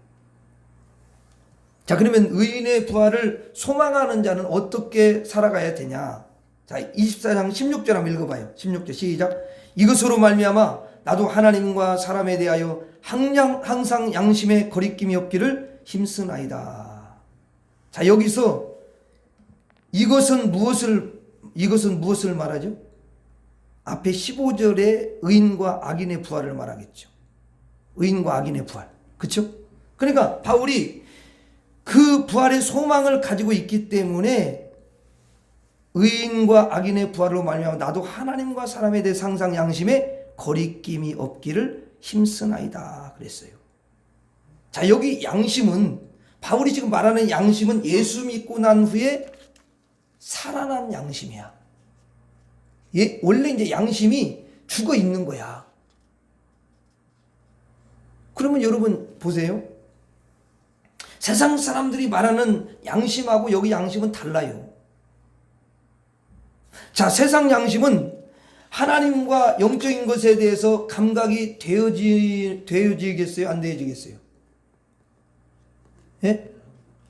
자, 그러면 의인의 부활을 소망하는 자는 어떻게 살아가야 되냐? 자, 24장 16절 한번 읽어봐요. 16절 시작. 이것으로 말미암아 나도 하나님과 사람에 대하여 항상 양심에 거리낌이 없기를 힘쓰나이다. 자, 여기서 이것은 무엇을 말하죠? 앞에 15절에 의인과 악인의 부활을 말하겠죠. 의인과 악인의 부활. 그렇죠? 그러니까 바울이 그 부활의 소망을 가지고 있기 때문에 의인과 악인의 부활로 말미암아 나도 하나님과 사람에 대해 항상 양심에 거리낌이 없기를 힘쓰나이다 그랬어요. 자, 여기 양심은 바울이 지금 말하는 양심은 예수 믿고 난 후에 살아난 양심이야. 원래 이제 양심이 죽어 있는 거야. 그러면 여러분 보세요. 세상 사람들이 말하는 양심하고 여기 양심은 달라요. 자, 세상 양심은 하나님과 영적인 것에 대해서 감각이 되어지겠어요? 안 되어지겠어요? 예?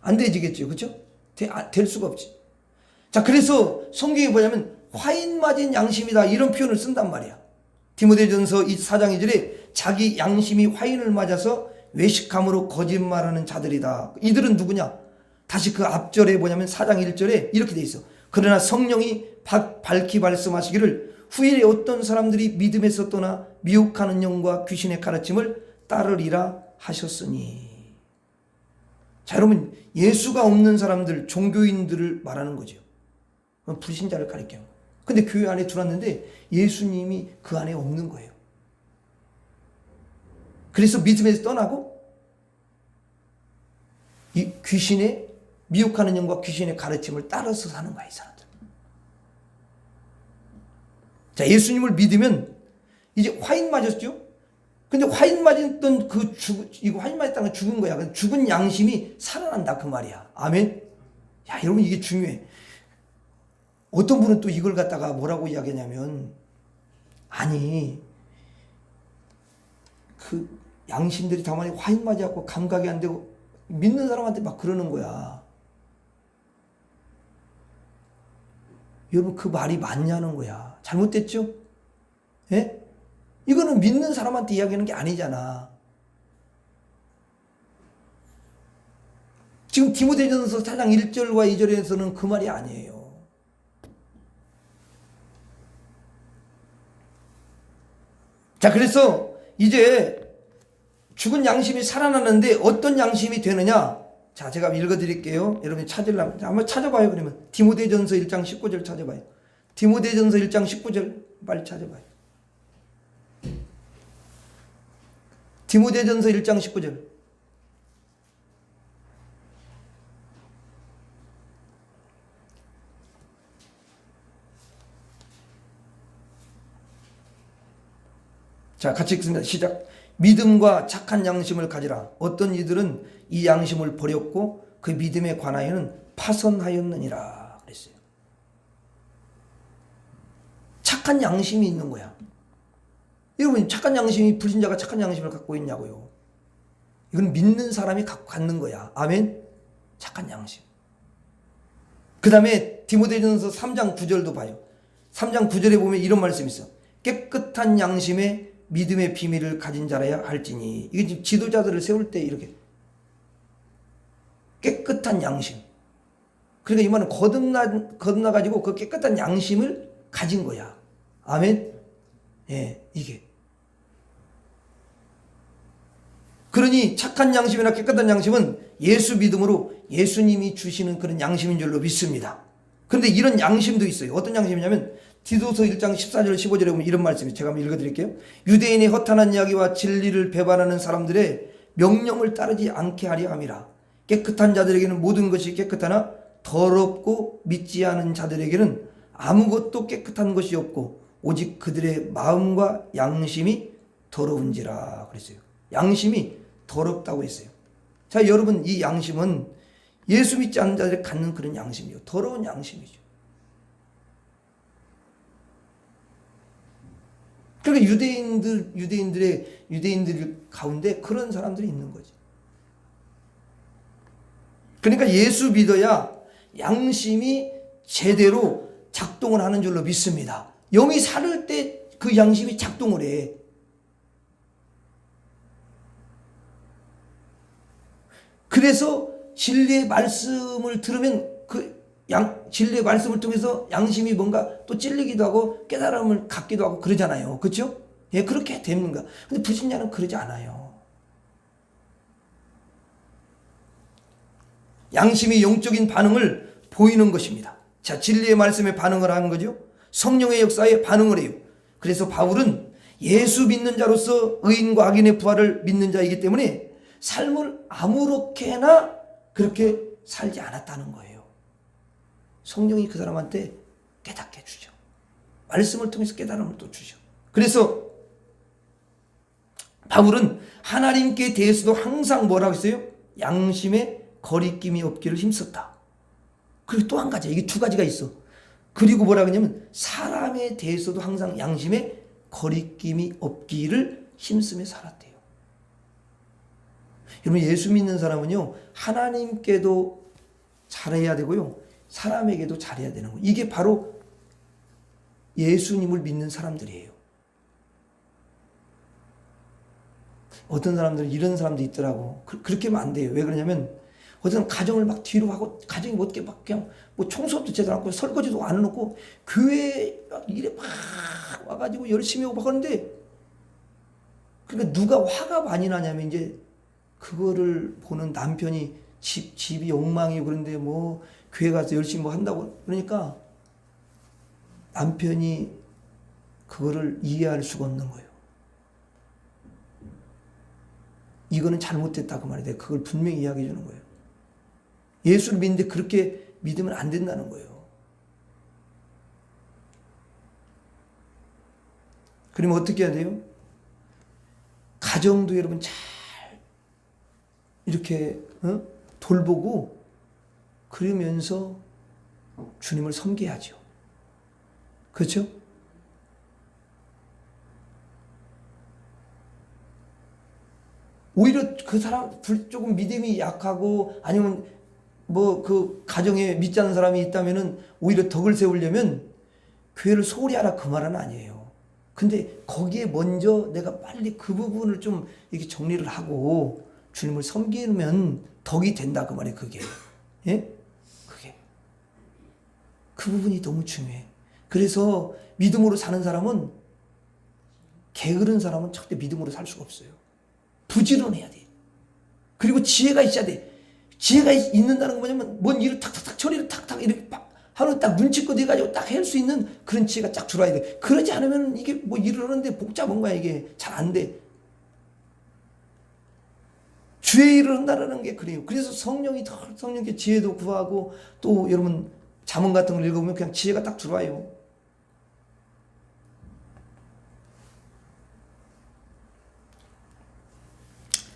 안 되어지겠죠. 그렇죠? 될 수가 없지. 자, 그래서 성경이 뭐냐면 화인 맞은 양심이다 이런 표현을 쓴단 말이야. 디모데전서 4장 2절에 자기 양심이 화인을 맞아서 외식함으로 거짓말하는 자들이다. 이들은 누구냐? 다시 그 앞절에 뭐냐면 4장 1절에 이렇게 돼 있어. 그러나 성령이 밝히 말씀하시기를 후일에 어떤 사람들이 믿음에서 떠나 미혹하는 영과 귀신의 가르침을 따르리라 하셨으니. 자, 여러분, 예수가 없는 사람들, 종교인들을 말하는 거죠. 불신자를 가리켜요. 근데 교회 안에 들어왔는데 예수님이 그 안에 없는 거예요. 그래서 믿음에서 떠나고 이 귀신의 미혹하는 영과 귀신의 가르침을 따라서 사는 거야, 이 사람들. 자, 예수님을 믿으면 이제 화인 맞았죠? 근데 화인 맞았던 이거 화인 맞았다는 건 죽은 거야. 죽은 양심이 살아난다, 그 말이야. 아멘? 야, 여러분, 이게 중요해. 어떤 분은 또 이걸 갖다가 뭐라고 이야기하냐면, 아니, 그 양심들이 다만이 화인 맞아갖고 감각이 안 되고 믿는 사람한테 막 그러는 거야. 여러분, 그 말이 맞냐는 거야. 잘못됐죠? 예? 이거는 믿는 사람한테 이야기하는 게 아니잖아. 지금 디모데전서 4장 1절과 2절에서는 그 말이 아니에요. 자, 그래서 이제 죽은 양심이 살아나는데 어떤 양심이 되느냐? 자, 제가 읽어드릴게요. 여러분이 찾으려면 한번 찾아봐요. 그러면 디모데전서 1장 19절 찾아봐요. 디모데전서 1장 19절 빨리 찾아봐요. 디모데전서 1장 19절. 자, 같이 읽습니다. 시작. 믿음과 착한 양심을 가지라. 어떤 이들은 이 양심을 버렸고 그 믿음에 관하여는 파선하였느니라 그랬어요. 착한 양심이 있는 거야. 여러분, 착한 양심이, 불신자가 착한 양심을 갖고 있냐고요. 이건 믿는 사람이 갖는 거야. 아멘? 착한 양심. 그 다음에 디모데전서 3장 9절도 봐요. 3장 9절에 보면 이런 말씀이 있어. 깨끗한 양심에 믿음의 비밀을 가진 자라야 할지니. 이게 지금 지도자들을 세울 때 이렇게 깨끗한 양심. 그러니까 이 말은 거듭나가지고 그 깨끗한 양심을 가진 거야. 아멘? 예, 이게. 그러니 착한 양심이나 깨끗한 양심은 예수 믿음으로 예수님이 주시는 그런 양심인 줄로 믿습니다. 그런데 이런 양심도 있어요. 어떤 양심이냐면 디도서 1장 14절 15절에 보면 이런 말씀이, 제가 한번 읽어드릴게요. 유대인의 허탄한 이야기와 진리를 배반하는 사람들의 명령을 따르지 않게 하려 함이라. 깨끗한 자들에게는 모든 것이 깨끗하나 더럽고 믿지 않은 자들에게는 아무것도 깨끗한 것이 없고 오직 그들의 마음과 양심이 더러운지라 그랬어요. 양심이 더럽다고 했어요. 자, 여러분, 이 양심은 예수 믿지 않는 자들이 갖는 그런 양심이요. 더러운 양심이죠. 그러니까 유대인들 가운데 그런 사람들이 있는 거지. 그러니까 예수 믿어야 양심이 제대로 작동을 하는 줄로 믿습니다. 영이 살을 때 그 양심이 작동을 해. 그래서 진리의 말씀을 들으면 진리의 말씀을 통해서 양심이 뭔가 또 찔리기도 하고 깨달음을 갖기도 하고 그러잖아요. 그렇죠? 예, 그렇게 됩니다. 근데 불신자는 그러지 않아요. 양심이 영적인 반응을 보이는 것입니다. 자, 진리의 말씀에 반응을 하는 거죠. 성령의 역사에 반응을 해요. 그래서 바울은 예수 믿는 자로서 의인과 악인의 부활을 믿는 자이기 때문에 삶을 아무렇게나 그렇게 살지 않았다는 거예요. 성령이 그 사람한테 깨닫게 해주죠. 말씀을 통해서 깨달음을 또 주죠. 그래서 바울은 하나님께 대해서도 항상 뭐라고 했어요? 양심에 거리낌이 없기를 힘썼다. 그리고 또 한 가지, 이게 두 가지가 있어. 그리고 뭐라고 했냐면 사람에 대해서도 항상 양심에 거리낌이 없기를 힘쓰며 살았대요. 여러분, 예수 믿는 사람은요, 하나님께도 잘해야 되고요, 사람에게도 잘해야 되는 거예요. 이게 바로 예수님을 믿는 사람들이에요. 어떤 사람들은 이런 사람도 있더라고. 그렇게 하면 안 돼요. 왜 그러냐면 어떤 가정을 막 뒤로 하고 가정이 못 깨 막 그냥 뭐 청소도 제대로 안 하고 설거지도 안 해놓고 교회 일에 막 와가지고 열심히 하고 막 하는데, 그러니까 누가 화가 많이 나냐면 이제 그거를 보는 남편이 집이 엉망이고 그런데 뭐 교회 가서 열심히 뭐 한다고 그러니까 남편이 그거를 이해할 수가 없는 거예요. 이거는 잘못됐다 그 말이에요. 그걸 분명히 이야기해 주는 거예요. 예수를 믿는데 그렇게 믿으면 안 된다는 거예요. 그러면 어떻게 해야 돼요? 가정도 여러분 잘 이렇게 돌보고 그러면서 주님을 섬겨야죠. 그렇죠? 오히려 그 사람 조금 믿음이 약하고 아니면 뭐 그 가정에 믿지 않는 사람이 있다면은 오히려 덕을 세우려면 교회를 소홀히 하라 그 말은 아니에요. 근데 거기에 먼저 내가 빨리 그 부분을 좀 이렇게 정리를 하고 주님을 섬기면 덕이 된다 그 말이에요. 그게 그게 그 부분이 너무 중요해. 그래서 믿음으로 사는 사람은, 게으른 사람은 절대 믿음으로 살 수가 없어요. 부지런해야 돼. 그리고 지혜가 있어야 돼. 지혜가 있는다는 건 뭐냐면 뭔 일을 탁탁탁 처리를 탁탁 이렇게 막 하루 딱 눈치껏 해가지고 딱 할 수 있는 그런 지혜가 쫙 들어와야 돼. 그러지 않으면 이게 뭐 일을 하는데 복잡한 거야. 이게 잘 안 돼. 주의 일을 한다는 게 그래요. 그래서 성령께 지혜도 구하고 또 여러분 잠언 같은 걸 읽어보면 그냥 지혜가 딱 들어와요.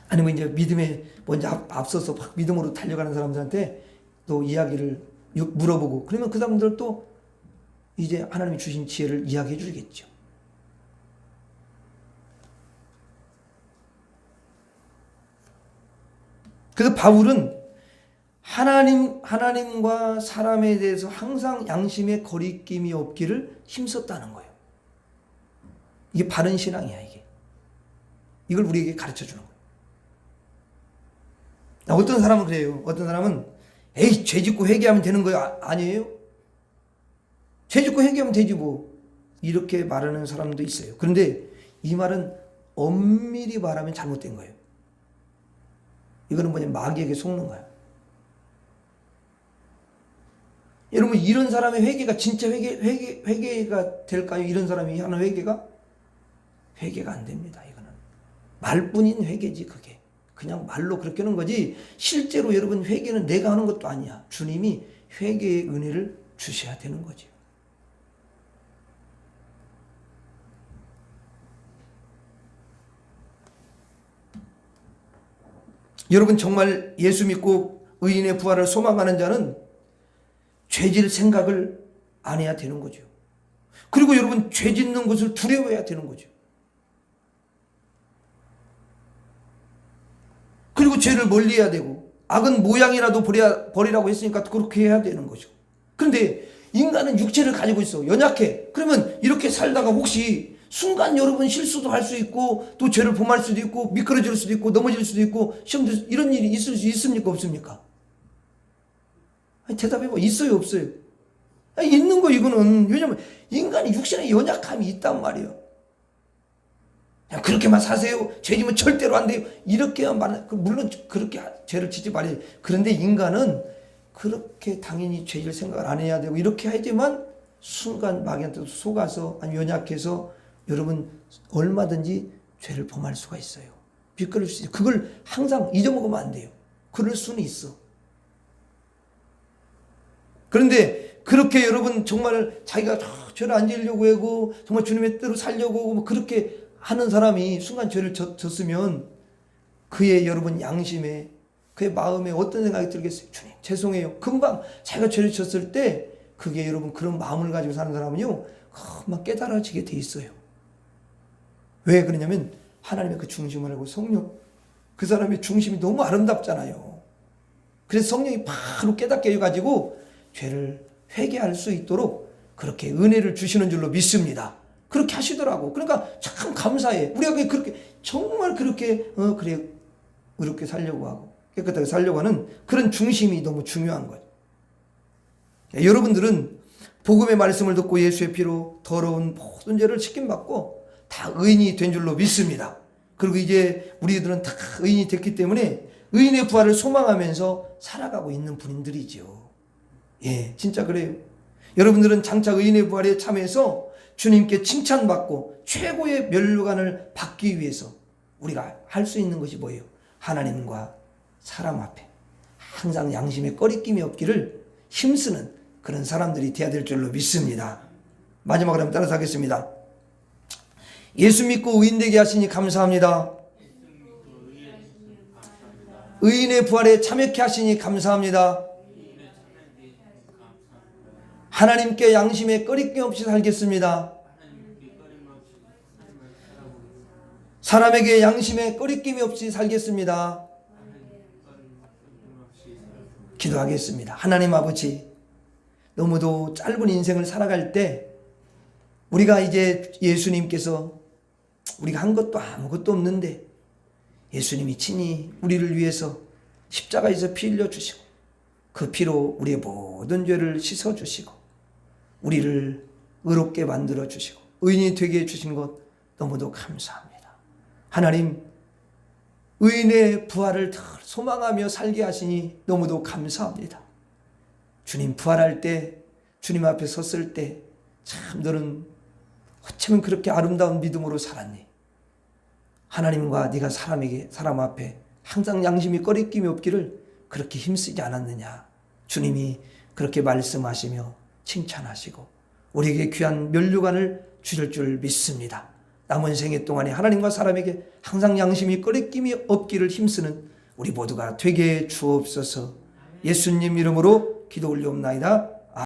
아니면 이제 믿음에 먼저 앞서서 막 믿음으로 달려가는 사람들한테 또 이야기를 물어보고 그러면 그 사람들 또 이제 하나님이 주신 지혜를 이야기해 주겠죠. 그래서 바울은 하나님과 사람에 대해서 항상 양심의 거리낌이 없기를 힘썼다는 거예요. 이게 바른 신앙이야, 이게. 이걸 우리에게 가르쳐 주는 거예요. 어떤 사람은 그래요. 어떤 사람은 에이 죄 짓고 회개하면 되는 거야. 아니에요. 죄 짓고 회개하면 되지 뭐. 이렇게 말하는 사람도 있어요. 그런데 이 말은 엄밀히 말하면 잘못된 거예요. 이거는 뭐냐면 마귀에게 속는 거야. 여러분 이런 사람의 회개가 진짜 회개가 될까요? 이런 사람이 하는 회개가 안 됩니다. 이거는 말뿐인 회개지. 그게 그냥 말로 그렇게 하는 거지 실제로 여러분 회개는 내가 하는 것도 아니야. 주님이 회개의 은혜를 주셔야 되는 거죠. 여러분 정말 예수 믿고 의인의 부활을 소망하는 자는 죄질 생각을 안 해야 되는 거죠. 그리고 여러분 죄 짓는 것을 두려워해야 되는 거죠. 그리고 죄를 멀리해야 되고 악은 모양이라도 버리라고 했으니까 그렇게 해야 되는 거죠. 그런데 인간은 육체를 가지고 있어. 연약해. 그러면 이렇게 살다가 혹시 순간 여러분 실수도 할 수 있고 또 죄를 범할 수도 있고 미끄러질 수도 있고 넘어질 수도 있고 시험도 이런 일이 있을 수 있습니까? 없습니까? 아니, 대답해봐. 있어요? 없어요? 아니, 있는 거 이거는. 왜냐면 인간이 육신에 연약함이 있단 말이에요. 그냥 그렇게만 사세요. 죄 지면 절대로 안 돼요. 이렇게만 말하는, 물론 그렇게 죄를 짓지 말아요. 그런데 인간은 그렇게 당연히 죄질 생각을 안 해야 되고 이렇게 해야지만 순간 마귀한테 속아서 아니 연약해서 여러분 얼마든지 죄를 범할 수가 있어요. 미끄러울 수 있어요. 그걸 항상 잊어먹으면 안 돼요. 그럴 수는 있어. 그런데 그렇게 여러분 정말 자기가 죄를 안 지으려고 하고 정말 주님의 뜻대로 살려고 하고 그렇게 하는 사람이 순간 죄를 졌으면 그의 여러분 양심에 그의 마음에 어떤 생각이 들겠어요? 주님 죄송해요. 금방 자기가 죄를 졌을 때 그게 여러분 그런 마음을 가지고 사는 사람은요 금방 깨달아지게 돼 있어요. 왜 그러냐면 하나님의 그 중심을 알고 성령 그 사람의 중심이 너무 아름답잖아요. 그래서 성령이 바로 깨닫게 해가지고 죄를 회개할 수 있도록 그렇게 은혜를 주시는 줄로 믿습니다. 그렇게 하시더라고. 그러니까 참 감사해. 우리가 그렇게 정말 그렇게 그래 그렇게 살려고 하고 깨끗하게 살려고 하는 그런 중심이 너무 중요한 거죠. 여러분들은 복음의 말씀을 듣고 예수의 피로 더러운 모든 죄를 씻김받고 다 의인이 된 줄로 믿습니다. 그리고 이제 우리들은 다 의인이 됐기 때문에 의인의 부활을 소망하면서 살아가고 있는 분들이죠. 예, 진짜 그래요. 여러분들은 장차 의인의 부활에 참여해서 주님께 칭찬받고 최고의 면류관을 받기 위해서 우리가 할 수 있는 것이 뭐예요? 하나님과 사람 앞에 항상 양심에 꺼리낌이 없기를 힘쓰는 그런 사람들이 되어야 될 줄로 믿습니다. 마지막으로 한번 따라서 하겠습니다. 예수 믿고 의인 되게 하시니 감사합니다. 의인의 부활에 참여케 하시니 감사합니다. 하나님께 양심에 꺼리낌 없이 살겠습니다. 사람에게 양심에 꺼리낌이 없이 살겠습니다. 기도하겠습니다. 하나님 아버지, 너무도 짧은 인생을 살아갈 때 우리가 이제 예수님께서 우리가 한 것도 아무것도 없는데 예수님이 친히 우리를 위해서 십자가에서 피 흘려 주시고 그 피로 우리의 모든 죄를 씻어 주시고 우리를 의롭게 만들어 주시고 의인이 되게 해주신 것 너무도 감사합니다. 하나님, 의인의 부활을 더 소망하며 살게 하시니 너무도 감사합니다. 주님 부활할 때, 주님 앞에 섰을 때 참 너는 어쩌면 그렇게 아름다운 믿음으로 살았니? 하나님과 네가 사람 앞에 항상 양심이 꺼리낌이 없기를 그렇게 힘쓰지 않았느냐? 주님이 그렇게 말씀하시며 칭찬하시고 우리에게 귀한 면류관을 주실 줄 믿습니다. 남은 생애 동안에 하나님과 사람에게 항상 양심이 꺼리낌이 없기를 힘쓰는 우리 모두가 되게 주옵소서. 예수님 이름으로 기도 올리옵나이다.